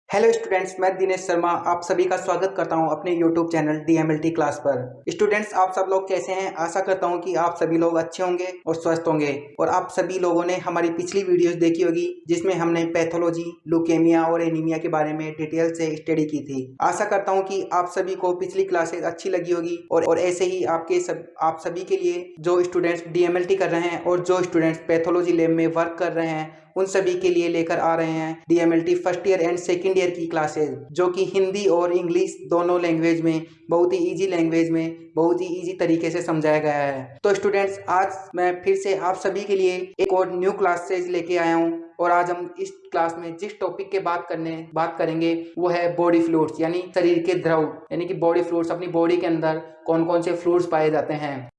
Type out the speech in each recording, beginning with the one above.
Hello students, मैं दिनेश शर्मा आप सभी का स्वागत करता हूं अपने यूट्यूब चैनल DMLT क्लास पर। स्टूडेंट्स, आप सब लोग कैसे हैं? आशा करता हूं कि आप सभी लोग अच्छे होंगे और स्वस्थ होंगे। और आप सभी लोगों ने हमारी पिछली वीडियोस देखी होगी जिसमें हमने पैथोलॉजी, ल्यूकेमिया और एनीमिया के बारे में डिटेल से स्टडी की थी। आशा करता हूँ कि आप सभी को पिछली क्लासेस अच्छी लगी होगी और ऐसे ही आप सभी के लिए जो स्टूडेंट्स DMLT कर रहे हैं और जो स्टूडेंट्स पैथोलॉजी लैब में वर्क कर रहे हैं उन सभी के लिए लेकर आ रहे हैं DMLT first year and second year की क्लासेस, जो कि हिंदी और इंग्लिश दोनों लैंग्वेज में बहुत ही इजी लैंग्वेज में बहुत ही इजी तरीके से समझाया गया है। तो स्टूडेंट्स, आज मैं फिर से आप सभी के लिए एक और न्यू क्लासेज लेके आया हूँ और आज हम इस क्लास में जिस टॉपिक के बात करेंगे वो है बॉडी फ्लूइड्स, यानी शरीर के द्रव, यानी कि बॉडी फ्लूइड्स, अपनी बॉडी के अंदर कौन कौन से फ्लूइड्स पाए जाते हैं।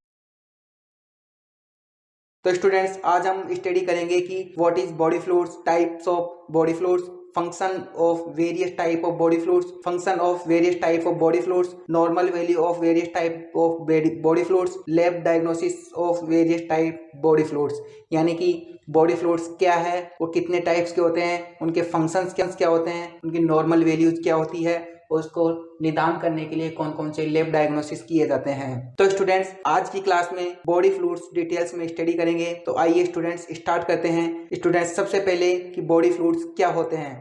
तो स्टूडेंट्स, आज हम स्टडी करेंगे कि what is body fluids, types of body fluids, function of various type of body fluids, function of various type of body fluids, normal value of various type of body fluids, lab diagnosis of various type body fluids, यानी कि body fluids क्या है, वो कितने types के होते हैं, उनके फंक्शंस क्या होते हैं, उनकी नॉर्मल वैल्यूज क्या होती है, उसको निदान करने के लिए कौन कौन से लैब डायग्नोसिस किए जाते हैं। तो स्टूडेंट्स, आज की क्लास में बॉडी फ्लूइड्स डिटेल्स में स्टडी करेंगे। तो आइए स्टूडेंट्स स्टार्ट करते हैं। स्टूडेंट्स, सबसे पहले कि बॉडी फ्लूइड्स क्या होते हैं।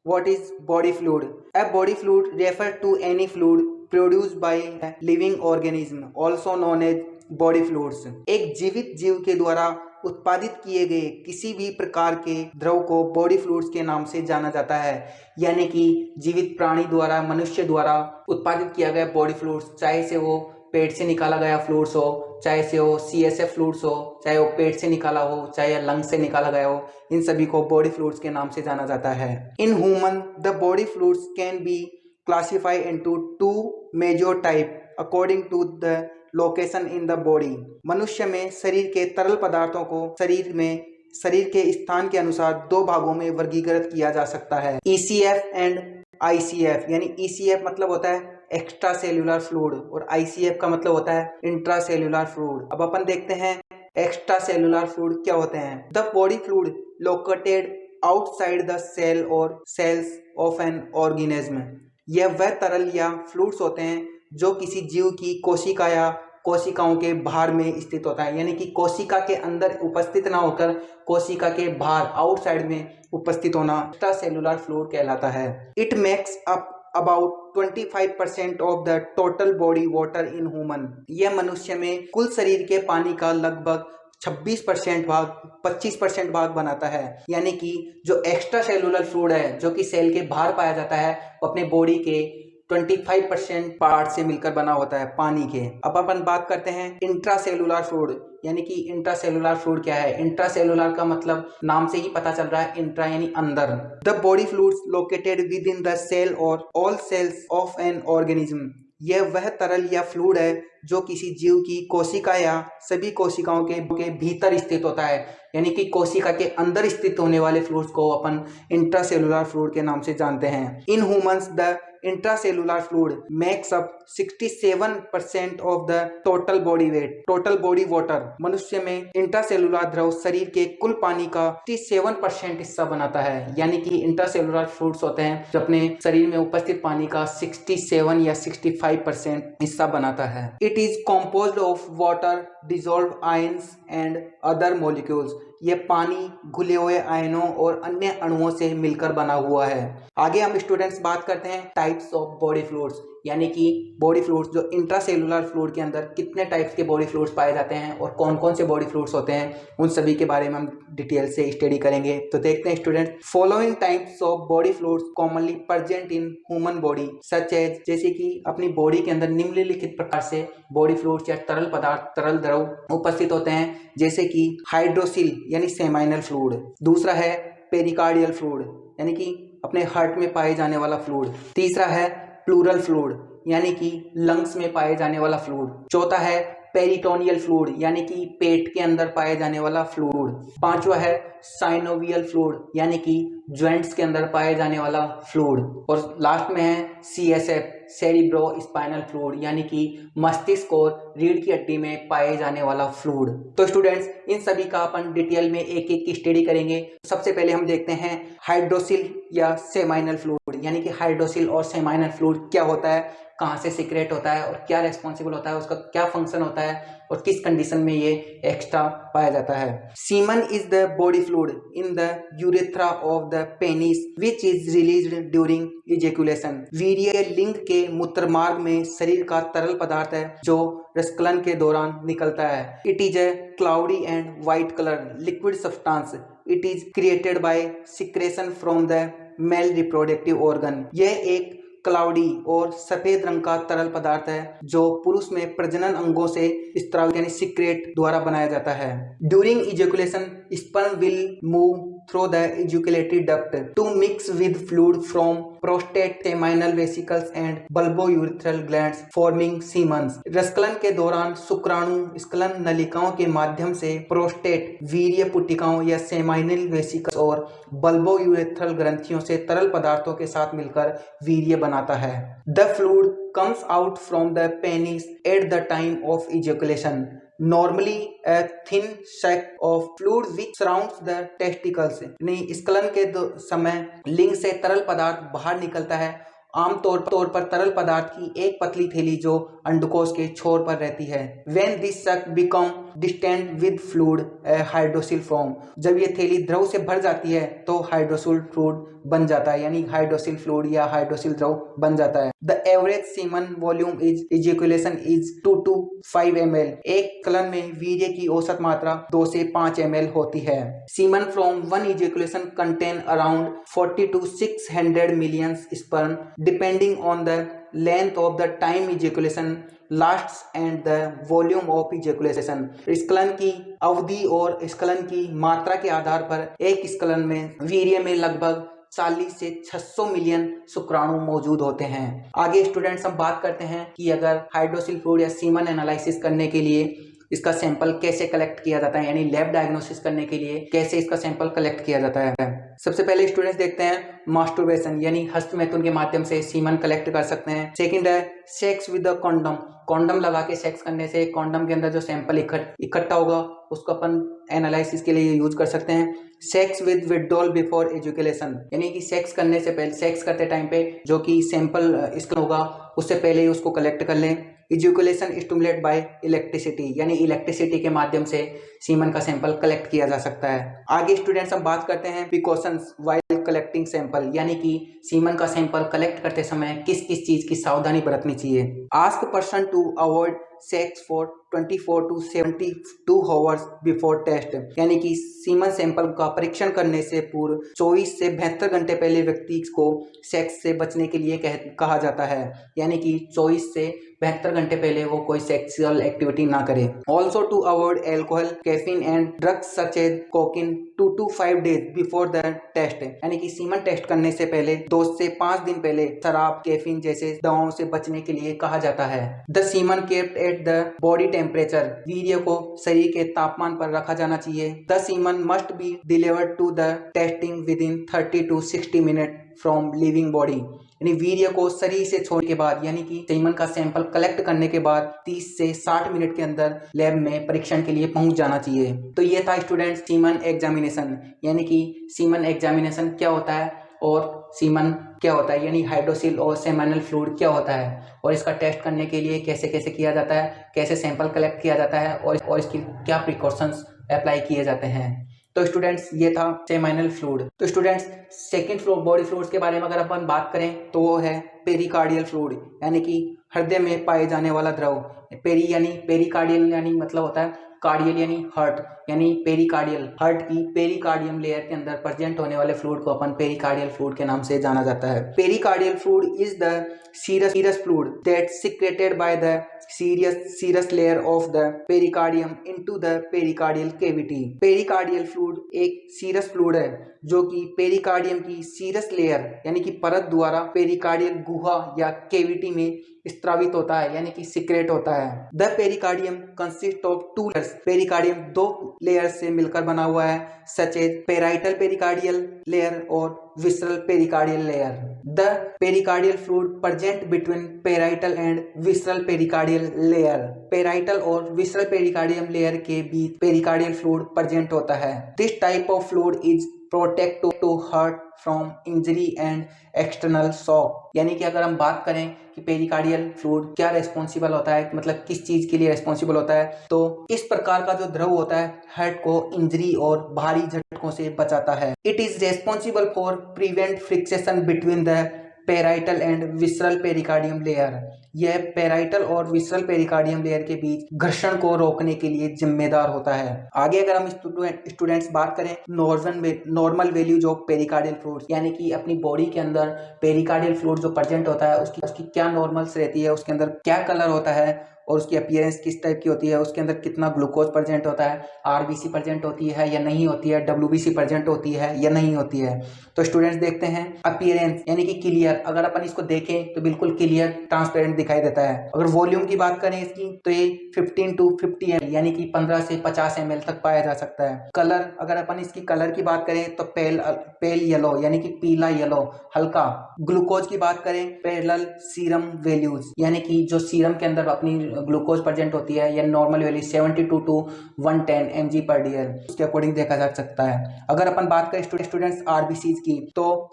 What is body fluid? A body fluid refer to any fluid produced by living organism also known as body fluids. एक जीवित जीव के द्वारा उत्पादित किए गए किसी भी प्रकार के द्रव को बॉडी फ्लूइड्स के नाम से जाना जाता है। यानी कि जीवित प्राणी द्वारा, मनुष्य द्वारा उत्पादित किया गया बॉडी फ्लूइड्स, चाहे से वो पेट से निकाला गया फ्लूइड्स हो, चाहे से वो CSF फ्लूइड्स हो, चाहे वो पेट से निकाला हो, चाहे लंग से निकाला गया हो, इन सभी को बॉडी फ्लूइड्स के नाम से जाना जाता है। In human the body fluids can be classified into two major type according to the location in the body. मनुष्य में शरीर के तरल पदार्थों को शरीर के स्थान के अनुसार दो भागों में वर्गीकृत किया जा सकता है, ECF एंड ICF। यानी ECF मतलब होता है एक्स्ट्रा सेल्यूलर फ्लूइड और ICF का मतलब होता है इंट्रा सेल्यूलर फ्लूइड। अब अपन देखते हैं एक्स्ट्रा सेल्यूलर फ्लूइड क्या होते हैं। The body fluid located outside the cell और सेल्स ऑफ एन ऑर्गेनिज्म। यह वह तरल या फ्लूइड्स होते हैं जो किसी जीव की कोशिका या कोशिकाओं के बाहर में स्थित होता है, यानी कि कोशिका के अंदर उपस्थित ना होकर कोशिका के बाहर आउटसाइड में उपस्थित होना एक्स्ट्रा सेल्यूलर फ्लूइड कहलाता है। It makes up about 25% of the total body water in human. यह मनुष्य में कुल शरीर के पानी का लगभग 25% भाग बनाता है। यानी कि जो एक्स्ट्रा सेलुलर फ्लूइड है, जो कि सेल के बाहर पाया जाता है, वो अपने बॉडी के 25% पार्ट से मिलकर बना होता है, पानी के। अब अपन बात करते हैं इंट्रासेलुलर फ्लूइड, यानी कि इंट्रासेलुलर फ्लूइड क्या है। इंट्रासेलुलर का मतलब नाम से ही पता चल रहा है, इंट्रा यानी अंदर। The body fluids located within the cell और all cells of an organism. यह वह तरल या फ्लूइड है जो किसी जीव की कोशिका या सभी कोशिकाओं के भीतर स्थित होता है। यानी कि कोशिका के अंदर स्थित होने वाले फ्लूइड्स को अपन इंट्रासेलुलर फ्लूइड के नाम से जानते हैं। In humans the intracellular fluid makes up 67% of the total body weight, total body water. मनुष्य में इंट्रासेलुलर द्रव शरीर के कुल पानी का 67% हिस्सा बनाता है। यानी कि इंट्रासेलुलर फ्लूइड्स होते हैं जो अपने शरीर में उपस्थित पानी का 67 या 65% हिस्सा बनाता है। It is composed of water, dissolve ions and other molecules. ये पानी, घुले हुए आयनों और अन्य अणुओं से मिलकर बना हुआ है। आगे हम स्टूडेंट्स बात करते हैं टाइप्स ऑफ बॉडी फ्लूइड्स, यानी कि बॉडी फ्लूइड्स जो इंट्रासेलुलर फ्लूइड के अंदर कितने टाइप्स के बॉडी फ्लूइड्स पाए जाते हैं और कौन कौन से बॉडी फ्लूइड्स होते हैं, उन सभी के बारे में हम डिटेल से स्टडी करेंगे। तो देखते हैं students, following types of body fluids commonly present in human body such as, जैसे कि अपनी बॉडी के अंदर निम्नलिखित प्रकार से बॉडी फ्लूइड्स या तरल पदार्थ, तरल द्रव उपस्थित होते हैं, जैसे कि हाइड्रोसिल यानी सेमाइनल फ्लूइड। दूसरा है पेरिकार्डियल फ्लूइड, यानी कि अपने हार्ट में पाए जाने वाला फ्लूइड। तीसरा है प्लूरल फ्लूइड, यानी कि लंग्स में पाए जाने वाला फ्लूइड। चौथा है पेरिटोनियल फ्लूइड, यानी कि पेट के अंदर पाए जाने वाला फ्लूइड। पांचवा है साइनोवियल फ्लूइड, यानी कि ज्वाइंट्स के अंदर पाए जाने वाला फ्लूइड। और लास्ट में है CSF, सेरिब्रो स्पाइनल फ्लूइड, यानी कि मस्तिष्क और रीढ़ की हड्डी में पाए जाने वाला फ्लूइड। तो स्टूडेंट्स, इन सभी का अपन डिटेल में एक एक की स्टडी करेंगे। सबसे पहले हम देखते हैं हाइड्रोसिल या सेमाइनल फ्लूइड, फ्लूइड यानी कि हाइड्रोसिल और सेमाइनल फ्लूइड क्या होता है, कहाँ से सीक्रेट होता है और क्या रेस्पॉन्सिबल होता है, उसका क्या फंक्शन होता है और किस कंडीशन में ये एक्स्ट्रा पाया जाता है। Semen is the body fluid in the urethra of the penis which is released during ejaculation. वीर्य लिंग के मूत्रमार्ग में शरीर का तरल पदार्थ है जो रसकलन के दौरान निकलता है। It is a cloudy and white colour liquid substance. It is created by secretion from the male reproductive organ. यह एक क्लाउडी और सफेद रंग का तरल पदार्थ है जो पुरुष में प्रजनन अंगों से स्त्राव यानी सिक्रेट द्वारा बनाया जाता है। During ejaculation sperm will move through the ejaculatory duct to mix with fluid from prostate, seminal vesicles and bulbourethral glands forming semen। रसकलन के दौरान शुक्राणु स्खलन नलिकाओं के माध्यम से प्रोस्टेट, वीर्य पुटिकाओं या सेमाइनल वेसिकल्स और बल्बोयूरेथ्रल ग्रंथियों से तरल पदार्थों के साथ मिलकर वीर्य बनाता है। The fluid comes out from the penis at the time of ejaculation, normally a thin sac of fluid which surrounds the testicles। यानी स्खलन के समय लिंग से तरल पदार्थ बाहर निकलता है। आमतौर पर तरल पदार्थ की एक पतली थैली जो अंडकोश के छोर पर रहती है। When this sac become distended with fluid, a hydrosil form। जब ये थैली द्रव से भर जाती है तो हाइड्रोसिल फ्लूइड बन जाता है यानी हाइड्रोसिल फ्लूइड या हाइड्रोसिल द्रव बन जाता है। The average semen volume is ejaculation is 2 to 5 ml। एक कलन में वीर्य की औसत मात्रा 2 से 5 ml होती है। Semen from one ejaculation contain around 40 to 600 million sperm depending on the length of the time ejaculation lasts and the volume of ejaculation। स्खलन की अवधि और स्खलन की मात्रा के आधार पर एक स्खलन में वीर्य में लगभग 40 से 600 मिलियन शुक्राणु मौजूद होते हैं। आगे स्टूडेंट्स हम बात करते हैं कि अगर हाइड्रोसिल फ्लूइड या सीमन एनालिसिस करने के लिए इसका सैंपल कैसे कलेक्ट किया जाता है यानी लैब डायग्नोसिस करने के लिए कैसे इसका सैंपल कलेक्ट किया जाता है। सबसे पहले स्टूडेंट्स देखते हैं मास्टरबेशन यानी हस्तमैथुन के माध्यम से सीमन कलेक्ट कर सकते हैं। सेकंड है sex with the condom. Condom लगा के सेक्स करने से कॉन्डम के अंदर जो सैंपल इकट्ठा होगा उसको अपन एनालिसिस के लिए यूज कर सकते हैं। Sex with withdrawal before education यानी कि सेक्स करने से पहले सेक्स करते टाइम पे जो कि सैंपल इसका होगा उससे पहले ही उसको कलेक्ट कर लें। इजुकुलेशन स्टिमुलेट बाय इलेक्ट्रिसिटी यानी इलेक्ट्रिसिटी के माध्यम से सीमन का सैंपल कलेक्ट किया जा सकता है। आगे स्टूडेंट्स हम बात करते हैं प्रिकॉशंस व्हाइल कलेक्टिंग सैंपल यानी कि सीमन का सैंपल कलेक्ट करते समय किस किस चीज की सावधानी बरतनी चाहिए। Ask person to avoid sex for 24 to 72 hours before test यानी कि सीमन सैंपल का परीक्षण करने से पूर्व 24 से 72 घंटे पहले व्यक्ति को सेक्स से बचने के लिए कहा जाता है यानी कि 24 से 72 घंटे पहले वो कोई सेक्सुअल एक्टिविटी ना करे। Also to avoid alcohol, caffeine and drugs such as cocaine 2 to 5 days before the test यानी कि सीमन टेस्ट करने से पहले 2 से 5 दिन पहले शराब, कैफीन जैसे दवाओं से बचने के लिए कहा जाता है। The semen kept at the body temperature वीर्य को शरीर के तापमान पर रखा जाना चाहिए। The semen must be delivered to the testing within 30 to 60 minute from living body यानी वीर्य को शरीर से छोड़ने के बाद यानी कि सीमन का सैंपल कलेक्ट करने के बाद 30 से 60 मिनट के अंदर लैब में परीक्षण के लिए पहुंच जाना चाहिए। तो ये था स्टूडेंट्स सीमन एग्जामिनेशन यानी कि सीमन एग्जामिनेशन क्या होता है और सीमन क्या होता है यानी हाइड्रोसिल और सेमाइनल फ्लूइड क्या होता है और इसका टेस्ट करने के लिए कैसे कैसे किया जाता है, कैसे सैंपल कलेक्ट किया जाता है और इसकी क्या प्रिकॉशंस अप्लाई किए जाते हैं। तो स्टूडेंट्स ये था सेमाइनल फ्लूइड। तो students second fluid body fluids के बारे में अगर अपन बात करें तो वो है पेरिकार्डियल फ्लूइड यानी कि हृदय में पाए जाने वाला द्रव। पेरी यानी पेरिकार्डियल यानी मतलब होता है कार्डियल यानी हार्ट यानी पेरिकार्डियल हार्ट की पेरिकार्डियम लेयर के अंदर प्रेजेंट होने वाले फ्लूइड को अपन पेरिकार्डियल फ्लूइड के नाम से जाना जाता है। Pericardial fluid is the serous fluid that secreted by the serous layer of the pericardium into the pericardial cavity। Pericardial fluid एक सीरस फ्लूइड है जो कि पेरिकार्डियम की सीरस लेयर यानी कि परत द्वारा पेरिकार्डियल गुहा या केविटी में स्त्रावित होता है यानी कि सिक्रेट होता है। The pericardium consist of 2 layers. Pericardium 2 layer से मिलकर बना हुआ है such as parietal pericardial layer और visceral pericardial layer. The pericardial fluid present between parietal and visceral pericardial layer. Parietal और विसरल पेरिकार्डियम लेयर के बीच पेरिकार्डियल फ्लूइड प्रेजेंट होता है। This type of fluid is protect to heart from injury and external shock. यानी कि अगर हम बात करें कि पेरिकार्डियल फ्लूइड क्या रेस्पॉन्सिबल होता है, मतलब किस चीज के लिए रेस्पॉन्सिबल होता है, तो इस प्रकार का जो द्रव होता है हार्ट को इंजरी और भारी झटकों से बचाता है। It is responsible for prevent friction between the parietal and visceral pericardium layer. यह पेराइटल और विसरल पेरिकार्डियम लेयर के बीच घर्षण को रोकने के लिए जिम्मेदार होता है। आगे अगर हम स्टूडेंट्स बात करें normal values of pericardial fluid, यानी कि अपनी बॉडी के अंदर पेरिकार्डियल फ्लूइड जो प्रेजेंट होता है उसकी क्या नॉर्मल्स रहती है, उसके अंदर क्या कलर होता है और उसकी अपीयरेंस किस टाइप की होती है, उसके अंदर कितना ग्लूकोज प्रेजेंट होता है, आरबीसी प्रेजेंट होती है या नहीं होती है, डब्ल्यूबीसी प्रेजेंट होती है या नहीं होती है। तो स्टूडेंट्स देखते हैं अपीयरेंस यानी कि क्लियर, अगर अपन इसको देखें तो बिल्कुल क्लियर ट्रांसपेरेंट दिखाई देता है। अगर वॉल्यूम की बात करें इसकी तो ये 15 to 50 ml यानी कि 15 से 50 ml तक पाया जा सकता है। कलर, अगर अपन इसकी कलर की बात करें तो पेल येलो यानी कि पीला येलो हल्का। ग्लूकोज की बात करें पैरेलल सीरम वैल्यूज यानी कि जो सीरम के अंदर अपनी ग्लूकोज प्रेजेंट होती है या नॉर्मल वैल्यू 72 to 110 mg/dl उसके अकॉर्डिंग देखा जा सकता है। अगर अपन बात करें स्टूडेंट्स आरबीसीज की तो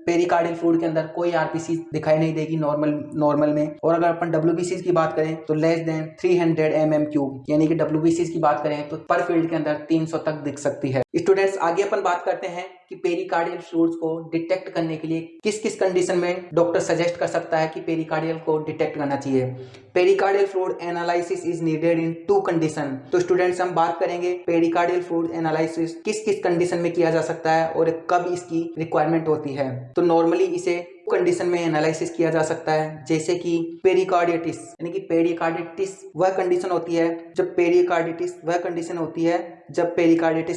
पेरिकार्डियल फ्लूइड के अंदर कोई आरबीसी दिखाई नहीं देगी नॉर्मल में। और अगर अपन डब्ल्यूबीसी की बात करें तो लेस देन 300 mm³ यानी कि डब्ल्यूबीसी की बात करें तो पर फील्ड के अंदर 300 तक दिख सकती है। स्टूडेंट्स आगे अपन बात करते हैं कि पेरिकार्डियल फ्लूइड्स को डिटेक्ट करने के लिए किस किस कंडीशन में डॉक्टर सजेस्ट कर सकता है कि पेरिकार्डियल को डिटेक्ट करना चाहिए। Pericardial fluid analysis is needed in 2 condition. तो स्टूडेंट्स हम बात करेंगे पेरिकार्डियल फ्लूइड एनालिसिस किस किस कंडीशन में किया जा सकता है और कब इसकी रिक्वायरमेंट होती है। तो नॉर्मली इसे कंडीशन में एनालिसिस किया जा सकता है, जैसे कि पेरिकार्डिटिस यानी कि पेरिकार्डिटिस वह कंडीशन होती है जब पेरिकार्डिटिस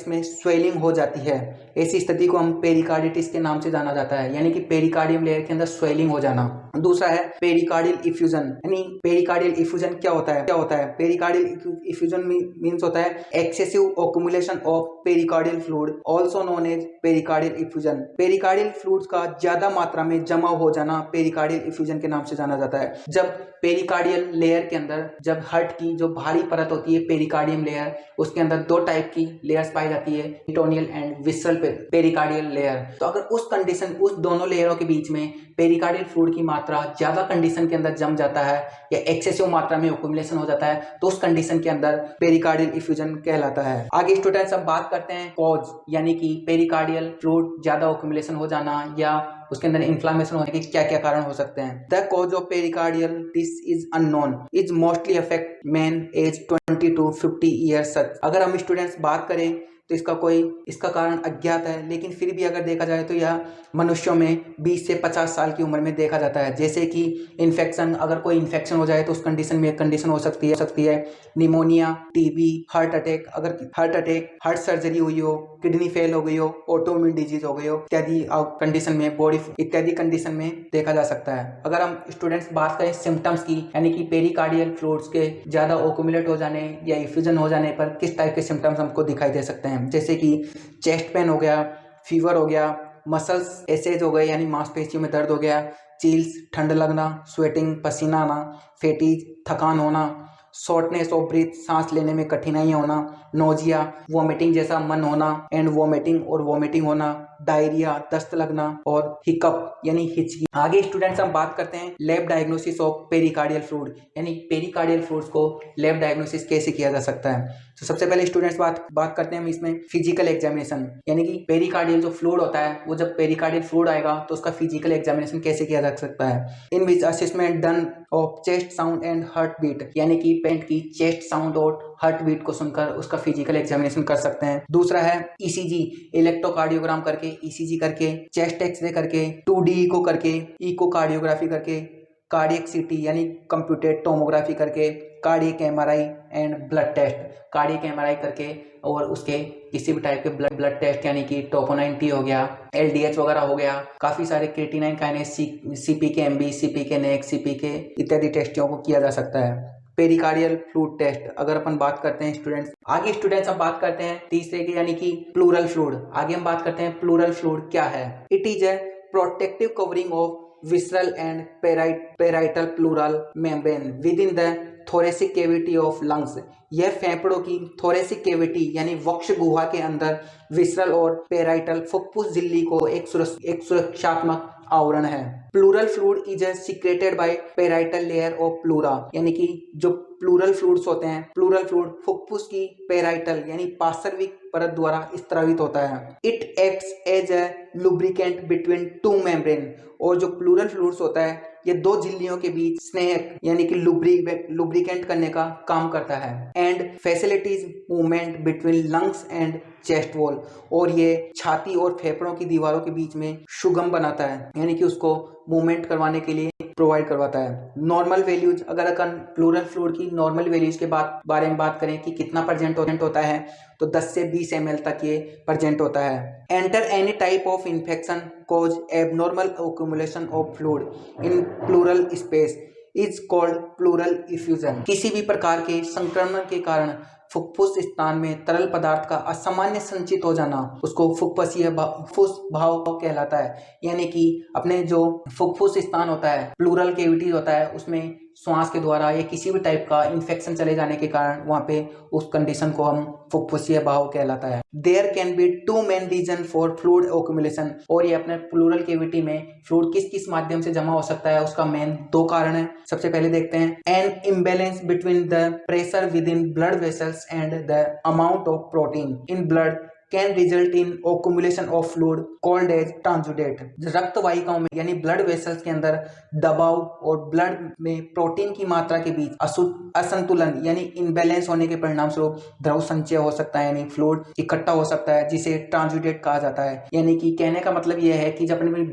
में स्वेलिंग हो जाती है। ऐसी स्थिति को हम पेरिकार्डिटिस के नाम से जाना जाता है, यानी कि पेरिकार्डियम लेयर के अंदर स्वेलिंग हो जाना। दूसरा है पेरिकार्डियल इफ्यूजन। यानी पेरिकार्डियल इफ्यूजन क्या होता है पेरिकार्डियल इफ्यूजन मींस होता है excessive accumulation of pericardial fluid also known as pericardial effusion. Pericardial fluids का ज्यादा मात्रा में जमा हो जाना पेरिकार्डियल इफ्यूजन के नाम से जाना जाता है। जब पेरिकार्डियल लेयर के अंदर जब हार्ट की जो भारी परत होती है पेरिकार्डियम लेयर, उसके अंदर 2 टाइप की लेयर्स पाई जाती है, peritoneal and visceral pericardial layer. तो अगर उस दोनों लेयरों के बीच में पेरिकार्डियल फ्लूइड की मात्रा ज्यादा कंडीशन के अंदर जम जाता है या एक्सेसिव मात्रा में एक्युमुलेशन हो जाता है तो उस कंडीशन के अंदर पेरिकार्डियल इफ्यूजन कहलाता है। आगे स्टूडेंट्स अब बात करते हैं कॉज, यानी कि पेरिकार्डियल फ्लूइड ज्यादा एक्युमुलेशन हो जाना या उसके अंदर इन्फ्लामेशन होने के क्या क्या कारण हो सकते हैं। The cause of pericarditis is unknown, is mostly affect man age 20 to 50 years. अगर हम स्टूडेंट्स बात करें तो इसका कारण अज्ञात है, लेकिन फिर भी अगर देखा जाए तो यह मनुष्यों में 20 से 50 साल की उम्र में देखा जाता है। जैसे कि इन्फेक्शन, अगर कोई इन्फेक्शन हो जाए तो उस कंडीशन में एक कंडीशन हो सकती है निमोनिया, टीबी, हार्ट अटैक, अगर हार्ट सर्जरी हुई हो, किडनी फेल हो गई हो, ऑटोइम्यून डिजीज हो गई हो, इत्यादि कंडीशन में देखा जा सकता है। अगर हम स्टूडेंट्स बात करें सिम्टम्स की, यानी कि पेरिकार्डियल फ्लूइड्स के ज्यादा ओकुमुलेट हो जाने या इफ्यूजन हो जाने पर किस टाइप के सिम्टम्स हमको दिखाई दे सकते हैं, जैसे कि चेस्ट पेन हो गया, फीवर हो गया, मसल्स एसेज हो गए यानी मांसपेशियों में दर्द हो गया, चिल्स ठंड लगना, स्वेटिंग पसीना आना, फेटीज थकान होना, शॉर्टनेस ऑफ ब्रीथ सांस लेने में कठिनाइयां होना, नोजिया वोमिटिंग जैसा मन होना एंड वोमिटिंग होना, डायरिया दस्त लगना और हिकअप यानी हिचकी। आगे स्टूडेंट्स हम बात करते हैं lab diagnosis of pericardial fluid, यानी पेरिकार्डियल फ्लूइड्स को लैब डायग्नोसिस कैसे किया जा सकता है। तो सबसे पहले स्टूडेंट्स बात करते हैं हम इसमें फिजिकल एग्जामिनेशन, यानी कि पेरिकार्डियल जो फ्लूइड होता है वो जब पेरिकार्डियल फ्लूइड आएगा तो उसका फिजिकल एग्जामिनेशन कैसे किया जा सकता है। In which assessment done of chest sound and heart beat, यानी कि पेशेंट की चेस्ट साउंड और हार्ट बीट को सुनकर उसका फिजिकल एग्जामिनेशन कर सकते हैं। दूसरा है ईसीजी, इलेक्ट्रोकार्डियोग्राम करके, ईसीजी करके, चेस्ट एक्सरे करके, 2D इको करके, इकोकार्डियोग्राफी करके, कार्डियक सीटी यानी कंप्यूटेड टोमोग्राफी करके, cardiac MRI and blood test, cardiac MRI करके और उसके किसी भी टाइप के ब्लड टेस्ट यानी कि टोपोनाइन टी हो गया, एलडीएच वगैरह हो गया, काफी सारे creatinine kinase, CPK MB, CPK NAC, CPK इत्यादि टेस्टों को किया जा सकता है। पेरिकार्डियल फ्लूइड टेस्ट अगर अपन बात करते हैं स्टूडेंट्स, आगे स्टूडेंट्स हम बात करते हैं तीसरे के यानी कि प्लूरल फ्लूइड। आगे हम बात करते हैं प्लूरल फ्लूइड क्या है। It is a protective covering of visceral and parietal pleural membrane within the thoracic cavity of lungs, यह फेफड़ों की थोरेसिक कैविटी यानी वक्ष गुहा के अंदर विसरल और पेराइटल फुफ्फुस झिल्ली को एक सुरक्षात्मक आवरण है। Pleural fluid is secreted by parietal layer of pleura, यानी कि जो प्लूरल फ्लूइड्स होते हैं, प्लूरल फ्लूइड फुफ्फुस की पेराइटल यानी पार्श्विक परत द्वारा स्त्रावित होता है। It acts as a lubricant between two membrane, और जो प्लूरल फ्लूइड्स होता है ये दो झिल्लियों के बीच स्नेहक यानी कि लुब्रिकेंट करने का काम करता है। And facilities movement between lungs and chest wall, और ये छाती और फेफड़ों की दीवारों के बीच में सुगम बनाता है, यानी कि उसको मूवमेंट करवाने के लिए प्रोवाइड करवाता है। नॉर्मल वैल्यूज, अगर अपन प्लूरल फ्लूइड की नॉर्मल वैल्यूज के बारे में बात करें कि कितना परसेंट होता है, तो 10 से 20 ml तक ये परसेंट होता है। Enter any type of infection cause abnormal accumulation of fluid in plural space is called pleural effusion. किसी भी प्रकार के संक्रमण के कारण फुफ्फुस स्थान में तरल पदार्थ का असामान्य संचित हो जाना उसको फुफ्फुसीय फुफ्फुस भाव कहलाता है, यानी कि अपने जो फुफ्फुस स्थान होता है, प्लूरल कैविटी होता है, उसमें श्वास के द्वारा या किसी भी टाइप का इन्फेक्शन चले जाने के कारण वहां पे उस कंडीशन को हम फुफ्फुसीय भाव कहलाता है। There can be two main reason for fluid accumulation, और ये अपने प्लूरल कैविटी में फ्लूइड किस किस माध्यम से जमा हो सकता है, उसका मेन 2 कारण है। सबसे पहले देखते हैं, an imbalance between the pressure within blood vessels and the amount of protein in blood can result in accumulation of fluid called as transudate. रक्त वाहिकाओं में यानी ब्लड वेसल्स के अंदर दबाव और ब्लड में प्रोटीन की मात्रा के बीच असंतुलन यानी इनबैलेंस होने के परिणाम स्वरूप द्रव संचय हो सकता है, यानी फ्लूइड इकट्ठा हो सकता है, जिसे ट्रांसुडेट कहा जाता है। यानी कि कहने का मतलब यह है कि जब अपनी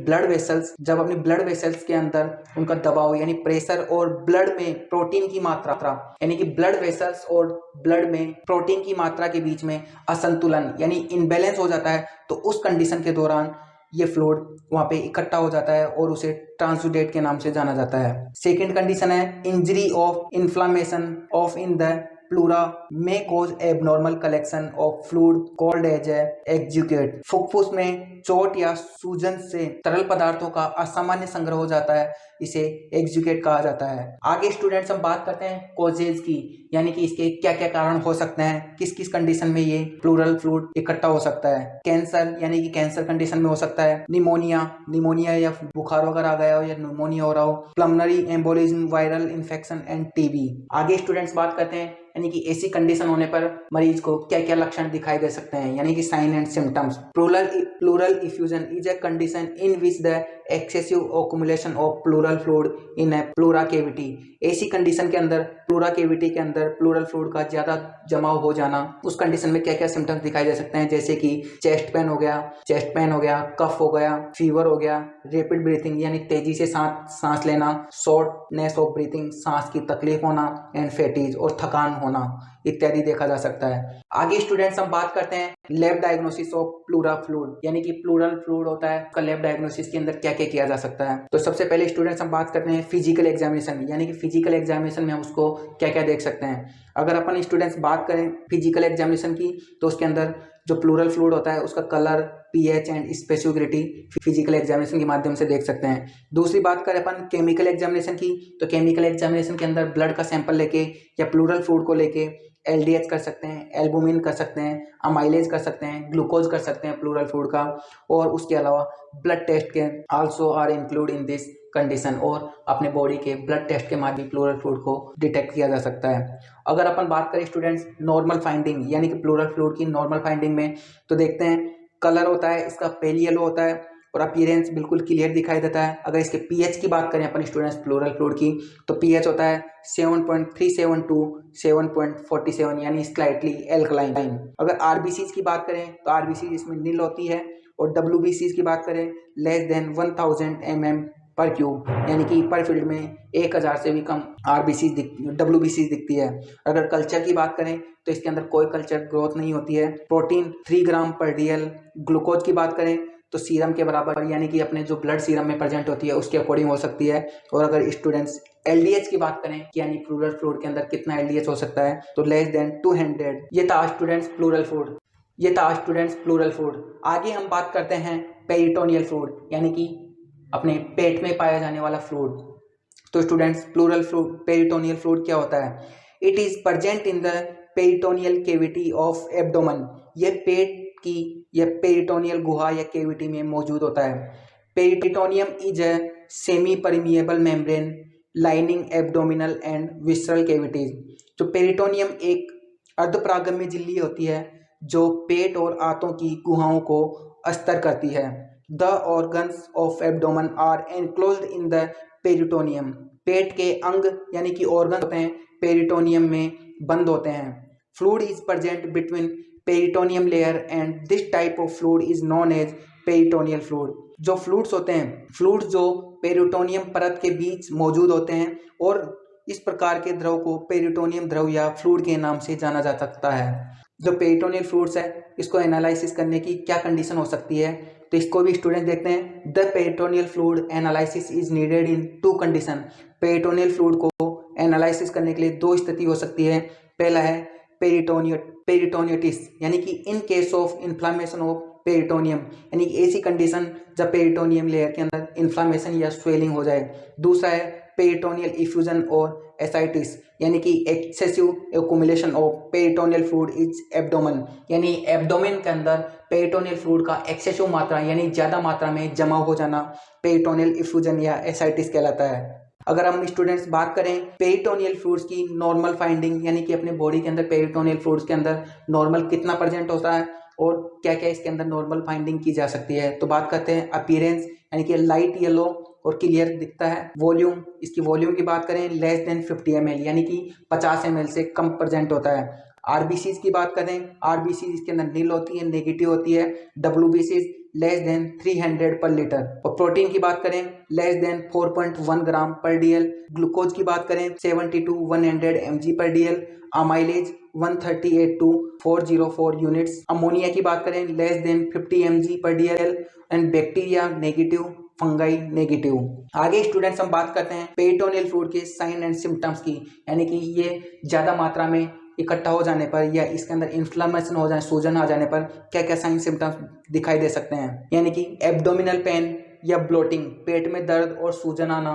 ब्लड वेसल्स के अंदर उनका दबाव यानी प्रेशर और ब्लड में प्रोटीन की मात्रा यानी कि ब्लड वेसल्स और ब्लड में प्रोटीन की मात्रा के बीच में असंतुलन यानी इनबैलेंस हो जाता है, तो उस कंडीशन के दौरान ये फ्लूइड वहां पे इकट्ठा हो जाता है और उसे ट्रांसुडेट के नाम से जाना जाता है। सेकेंड कंडीशन है injury of inflammation of in the pleura may cause abnormal collection of fluid called as exudate. फुफ्फुस में चोट या सूजन से तरल पदार्थों का असामान्य संग्रह हो जाता है, इसे एक्जुकेट कहा जाता है। आगे स्टूडेंट्स हम बात करते हैं कॉजेज की, यानी कि इसके क्या क्या कारण हो सकते हैं, किस किस कंडीशन में ये प्लूरल फ्लूइड इकट्ठा हो सकता है। कैंसर, यानी कि कैंसर कंडीशन में हो सकता है। निमोनिया या बुखार वगैरह आ गया हो या निमोनिया हो रहा हो। Pulmonary embolism, viral infection and TB. आगे स्टूडेंट्स बात करते हैं यानी कि ऐसी कंडीशन होने पर मरीज को क्या क्या लक्षण दिखाई दे सकते हैं, यानी कि sign and symptoms. Pleural effusion is a condition in which the excessive accumulation of pleural fluid in a pleura cavity. ऐसी कंडीशन के अंदर प्लूरा कैविटी के अंदर प्लूरल फ्लूइड का ज्यादा जमाव हो जाना, उस कंडीशन में क्या क्या सिम्टम्स दिखाई दे सकते हैं, जैसे कि चेस्ट पेन हो गया, कफ हो गया, फीवर हो गया, रैपिड ब्रीथिंग यानी तेजी से सांस लेना, शॉर्टनेस ऑफ ब्रीथिंग सांस की तकलीफ होना, एंड फैटीज और थकान होना इत्यादि देखा जा सकता है। आगे स्टूडेंट्स हम बात करते हैं lab diagnosis of pleura fluid, यानी कि प्लूरल फ्लूइड होता है, उसका लैब डायग्नोसिस के अंदर क्या क्या किया जा सकता है। तो सबसे पहले स्टूडेंट्स हम बात करते हैं फिजिकल एग्जामिनेशन, यानी कि फिजिकल एग्जामिनेशन में हम उसको क्या क्या देख सकते हैं। अगर अपन स्टूडेंट्स बात करें फिजिकल एग्जामिनेशन की, तो उसके अंदर जो प्लूरल फ्लूइड होता है उसका colour, pH and specificity physical examination के माध्यम से देख सकते हैं। दूसरी बात करें अपन केमिकल एग्जामिनेशन की, तो केमिकल एग्जामिनेशन के अंदर ब्लड का सैंपल लेके या प्लूरल फ्लूइड को लेके एलडीएच कर सकते हैं, एल्बुमिन कर सकते हैं, अमाइलेज कर सकते हैं, ग्लूकोज कर सकते हैं प्लूरल फ्लूइड का, और उसके अलावा ब्लड टेस्ट के also are include in this condition, और अपने बॉडी के ब्लड टेस्ट के माध्यम प्लूरल फ्लूइड को डिटेक्ट किया जा सकता है। अगर अपन बात करें स्टूडेंट्स नॉर्मल फाइंडिंग यानी कि प्लूरल फ्लूइड की नॉर्मल फाइंडिंग में, तो देखते हैं कलर होता है इसका पेल येलो होता है और अपीयरेंस बिल्कुल क्लियर दिखाई देता है। अगर इसके पीएच की बात करें अपन स्टूडेंट्स प्लूरल फ्लूइड की, तो पीएच होता है 7.37 टू 7.47 यानी स्लाइटली एल्कलाइन। अगर आरबीसीज की बात करें तो आरबीसीज इसमें नील होती है, और डब्ल्यूबीसीज की बात करें लेस देन 1000 mm पर क्यूब, यानी कि पर फील्ड में 1000 से भी कम डब्ल्यूबीसीज दिखती है। अगर कल्चर की बात करें तो इसके अंदर कोई कल्चर ग्रोथ नहीं होती है। प्रोटीन 3 ग्राम पर डीएल। ग्लूकोज की बात करें तो सीरम के बराबर, यानी कि अपने जो ब्लड सीरम में प्रेजेंट होती है उसके अकॉर्डिंग हो सकती है। और अगर स्टूडेंट्स एलडीएच की बात करें यानी प्लूरल फ्लूइड के अंदर कितना एलडीएच हो सकता है, तो लेस देन 200। ये था स्टूडेंट्स प्लूरल फ्लूइड। आगे हम बात करते हैं पेरिटोनियल फ्लूइड, यानी कि अपने पेट में पाया जाने वाला फ्लूइड। तो students pleural fluid, peritoneal fluid क्या होता है? It is present in the peritoneal cavity of abdomen. यह पेट की या पेरिटोनियल गुहा या केविटी में मौजूद होता है। Peritoneum is a semi permeable membrane lining abdominal and visceral cavities. जो पेरिटोनियम एक अर्धपरागम्य झिल्ली होती है जो पेट और आंतों की गुहाओं को अस्तर करती है। The organs of abdomen are enclosed in the peritoneum. पेट के अंग यानी कि ऑर्गन होते हैं पेरिटोनियम में बंद होते हैं। Fluid is present between peritoneum layer and this type of fluid is known as peritoneal fluid. जो फ्लूइड्स होते हैं, फ्लूइड्स जो पेरिटोनियम परत के बीच मौजूद होते हैं और इस प्रकार के द्रव को पेरिटोनियम द्रव या फ्लूइड के नाम से जाना जा सकता है। जो पेरिटोनियल फ्लूइड्स है इसको एनालिसिस करने की क्या कंडीशन हो सकती है, तो इसको भी स्टूडेंट देखते हैं। The peritoneal fluid analysis is needed in two condition. Peritoneal fluid को एनालिसिस करने के लिए दो स्थिति हो सकती है। पहला है पेरिटोनियटिस, यानी कि in case of inflammation of peritoneum, यानी कि ऐसी कंडीशन जब पेरिटोनियम लेयर के अंदर इन्फ्लामेशन या स्वेलिंग हो जाए। दूसरा है पेरिटोनियल इफ्यूजन और एसाइटिस, यानी कि excessive accumulation of peritoneal fluid is abdomen, यानी एब्डोमेन के अंदर पेरिटोनियल फ्लूइड का एक्सेसिव मात्रा यानी ज़्यादा मात्रा में जमा हो जाना पेरिटोनियल इफ्यूजन या एसाइटिस कहलाता है। अगर हम स्टूडेंट्स बात करें पेरिटोनियल फ्लूइड्स की नॉर्मल फाइंडिंग, यानी कि अपने बॉडी के अंदर पेरिटोनियल फ्लूइड्स के अंदर नॉर्मल कितना प्रेजेंट होता है और क्या क्या इसके अंदर नॉर्मल फाइंडिंग की जा सकती है, तो बात करते हैं अपीयरेंस, यानी कि लाइट येलो और क्लियर दिखता है। वॉल्यूम, इसकी वॉल्यूम की बात करें लेस देन 50 ml, यानी कि 50 ml से कम प्रेजेंट होता है। आरबीसीज की बात करें, आरबीसीज इसके अंदर नील होती है, नेगेटिव होती है। डब्ल्यूबीसीज लेस देन 300 पर लीटर। और प्रोटीन की बात करें लेस देन 4.1 ग्राम पर डीएल। ग्लूकोज की बात करें 70 to 100 mg पर DL. Amylase 138 to 404 units. Ammonia की बात करें लेस देन 50 mg पर DL. And bacteria negative, fungi negative. आगे स्टूडेंट्स हम बात करते हैं पेरिटोनियल फ्लूइड के साइन एंड सिम्टम्स की, यानी कि ये ज्यादा मात्रा में इकट्ठा हो जाने पर या इसके अंदर इन्फ्लामेशन हो जाए, सूजन आ जाने पर क्या क्या साइन सिम्टम्स दिखाई दे सकते हैं, यानी कि एब्डोमिनल पेन या ब्लोटिंग, पेट में दर्द और सूजन आना।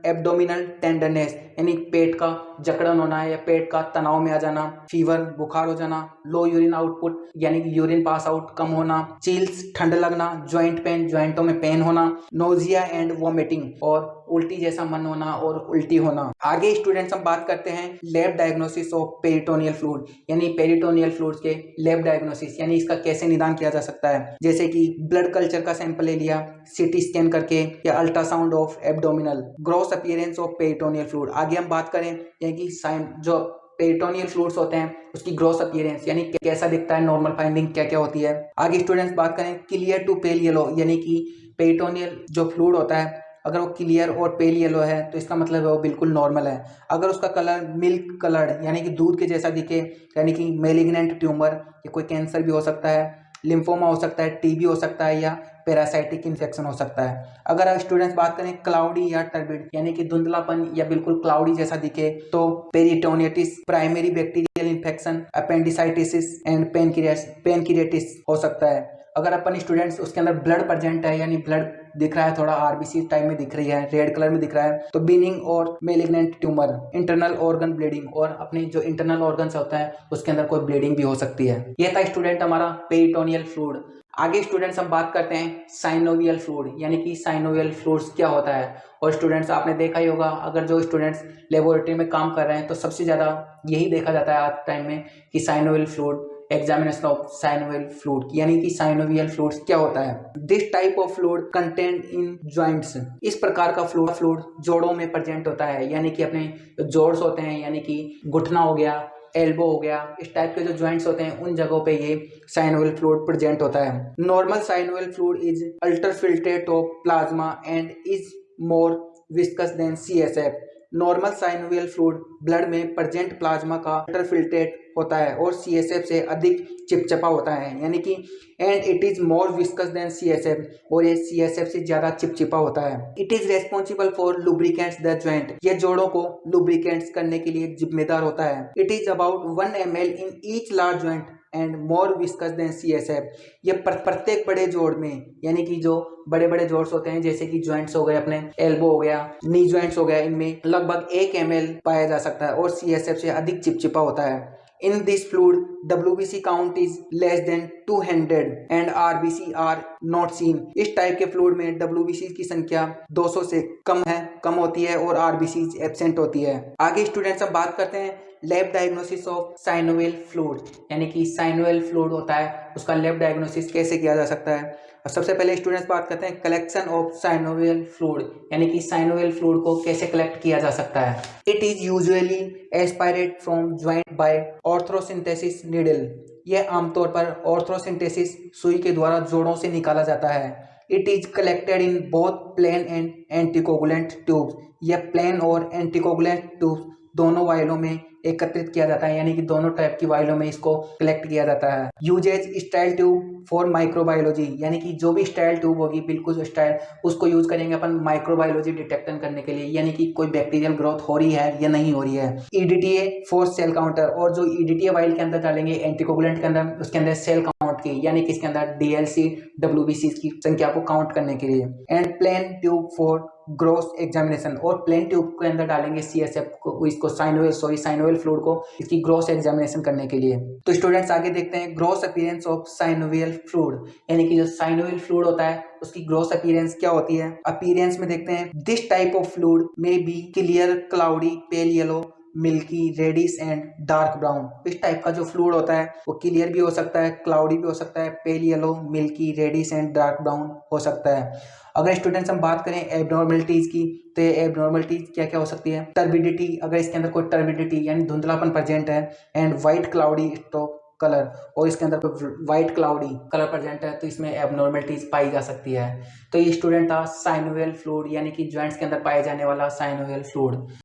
एब्डोमिनल टेंडरनेस, यानी पेट का जकड़न होना या पेट का तनाव में आ जाना। फीवर, बुखार हो जाना। लो यूरिन आउटपुट, यानी कि यूरिन पास आउट कम होना। चिल्स, ठंड लगना। ज्वाइंट पेन, ज्वाइंटों में पेन होना। नोजिया एंड वोमिटिंग, और उल्टी जैसा मन होना और उल्टी होना। आगे स्टूडेंट्स हम बात करते हैं lab diagnosis of peritoneal fluid, यानी पेरिटोनियल फ्लूइड्स के लैब डायग्नोसिस, यानी इसका कैसे निदान किया जा सकता है। जैसे कि ब्लड कल्चर का सैंपल ले लिया सीटी स्कैन करके, या ultrasound of abdominal. Gross appearance of peritoneal fluid, आगे हम बात करें यानी कि साइन जो पेरिटोनियल फ्लूइड्स होते हैं उसकी ग्रॉस अपीयरेंस, यानी कैसा दिखता है, नॉर्मल फाइंडिंग क्या क्या होती है। आगे स्टूडेंट्स बात करें क्लियर टू पेल येलो, यानी कि पेरिटोनियल जो फ्लूइड होता है अगर वो क्लियर और पेल येलो है तो इसका मतलब है वो बिल्कुल नॉर्मल है। अगर उसका कलर मिल्क कलर्ड, यानी कि दूध के जैसा दिखे, यानी कि मेलिग्नेंट ट्यूमर, या कोई कैंसर भी हो सकता है, लिम्फोमा हो सकता है, टीबी हो सकता है, या पैरासाइटिक इन्फेक्शन हो सकता है। अगर स्टूडेंट्स बात करें क्लाउडी या टर्बिड, यानी कि धुंधलापन या बिल्कुल क्लाउडी जैसा दिखे, तो peritonitis, primary bacterial infection, appendicitis and pancreatitis हो सकता है। अगर अपन स्टूडेंट्स उसके अंदर ब्लड प्रेजेंट है, यानी ब्लड दिख रहा है, थोड़ा आरबीसी टाइप में दिख रही है, रेड कलर में दिख रहा है, तो बीनिंग और malignant tumour. Internal organ bleeding, और अपने जो इंटरनल ऑर्गन्स होता है उसके अंदर कोई ब्लीडिंग भी हो सकती है। ये था स्टूडेंट हमारा पेरिटोनियल फ्लूइड। आगे स्टूडेंट्स हम बात करते हैं साइनोवियल फ्लूइड, यानी कि साइनोवियल फ्लूइड्स क्या होता है। और स्टूडेंट्स आपने देखा ही होगा, अगर जो स्टूडेंट्स लेबोरेटरी में काम कर रहे हैं तो सबसे ज़्यादा यही देखा जाता है आज टाइम में कि synovial fluid, examination of synovial fluid, यानी कि साइनोवियल फ्लूइड्स क्या होता है। This type of fluid content in joints, इस प्रकार का फ्लूइड जोड़ों में प्रेजेंट होता है, यानी कि अपने जोड़्स होते हैं, यानी कि घुटना हो गया, एल्बो हो गया, इस टाइप के जो जॉइंट्स होते हैं उन जगहों पे ये साइनोवियल फ्लूइड प्रेजेंट होता है। Normal synovial fluid is ultrafiltrate of plasma and is more viscous than CSF। Normal synovial fluid blood में प्रेजेंट प्लाज्मा का अल्ट्राफिल्ट्रेट होता है और CSF से अधिक चिपचिपा होता है, यानी कि and it is more viscous than CSF, और ये CSF से ज्यादा चिपचिपा होता है। It is responsible for lubricants the joint, ये जोड़ों को लुब्रिकेंट्स करने के लिए जिम्मेदार होता है। It is about 1 ml in each large joint and more viscous than CSF, ये प्रत्येक बड़े जोड़ में, यानी कि जो बड़े बड़े जोड़्स होते हैं जैसे कि जॉइंट्स हो गए, अपने एल्बो हो गया, नी जॉइंट्स हो गया, इनमें लगभग 1 ml पाया जा सकता है और CSF से अधिक चिपचिपा होता है। In this fluid, WBC count is less than 200 and RBC are not seen. इस टाइप के फ्लूइड में WBC की संख्या 200 से कम होती है और RBC एब्सेंट होती है। आगे स्टूडेंट्स हम बात करते हैं lab diagnosis of synovial fluid, यानी कि साइनोवियल फ्लूइड होता है उसका लैब डायग्नोसिस कैसे किया जा सकता है। और सबसे पहले स्टूडेंट्स बात करते हैं कलेक्शन ऑफ साइनोवियल फ्लूइड, यानी कि साइनोवियल फ्लूइड को कैसे कलेक्ट किया जा सकता है। It is usually aspirate from joint by arthrocentesis needle, यह आमतौर पर ऑर्थ्रोसिंथेसिस सुई के द्वारा जोड़ों से निकाला जाता है। It is collected in both plain and anticoagulant tubes, यह प्लेन और एंटीकोगुलेंट ट्यूब्स दोनों वायलों में एकत्रित किया जाता है, यानी कि दोनों टाइप की वायलों में इसको कलेक्ट किया जाता है। Uses style tube for microbiology, यानी कि जो भी स्टाइल ट्यूब होगी बिल्कुल स्टाइल, उसको यूज करेंगे अपन माइक्रोबायोलॉजी डिटेक्शन करने के लिए, यानी कि कोई बैक्टीरियल ग्रोथ हो रही है या नहीं हो रही है। EDTA फॉर सेल काउंटर, और जो EDTA वाइल के अंदर डालेंगे एंटीकोगुलेंट के अंदर, उसके अंदर सेल काउंट की, यानी कि इसके अंदर DLC WBC की संख्या को काउंट करने के लिए। And plain tube for gross examination, और प्लेन ट्यूब के अंदर डालेंगे CSF को, इसको साइनोवियल फ्लूइड को इसकी ग्रोस एग्जामिनेशन करने के लिए। तो स्टूडेंट्स आगे देखते हैं gross appearance of synovial fluid, यानी कि जो साइनोवियल फ्लूइड होता है उसकी ग्रोस अपीयरेंस क्या होती है। अपीयरेंस में देखते हैं this type of fluid may be clear, cloudy, pale yellow, milky, reddish and dark brown. इस टाइप का जो फ्लूइड होता है वो क्लियर भी हो सकता है, क्लाउडी भी हो सकता है, pale yellow, milky, reddish and dark brown हो सकता है। अगर स्टूडेंट्स हम बात करें एबनॉर्मलिटीज की, तो ये एबनॉर्मलिटीज क्या क्या हो सकती है। टर्बिडिटी, अगर इसके अंदर कोई टर्बिडिटी यानी धुंधलापन प्रेजेंट है, and white cloudy stock colour, और इसके अंदर व्हाइट क्लाउडी कलर प्रेजेंट है, तो इसमें एबनॉर्मलिटीज पाई जा सकती है। तो ये स्टूडेंट था साइनोवियल फ्लूइड, यानी कि जॉइंट्स के अंदर पाए जाने वाला साइनोवियल फ्लूइड।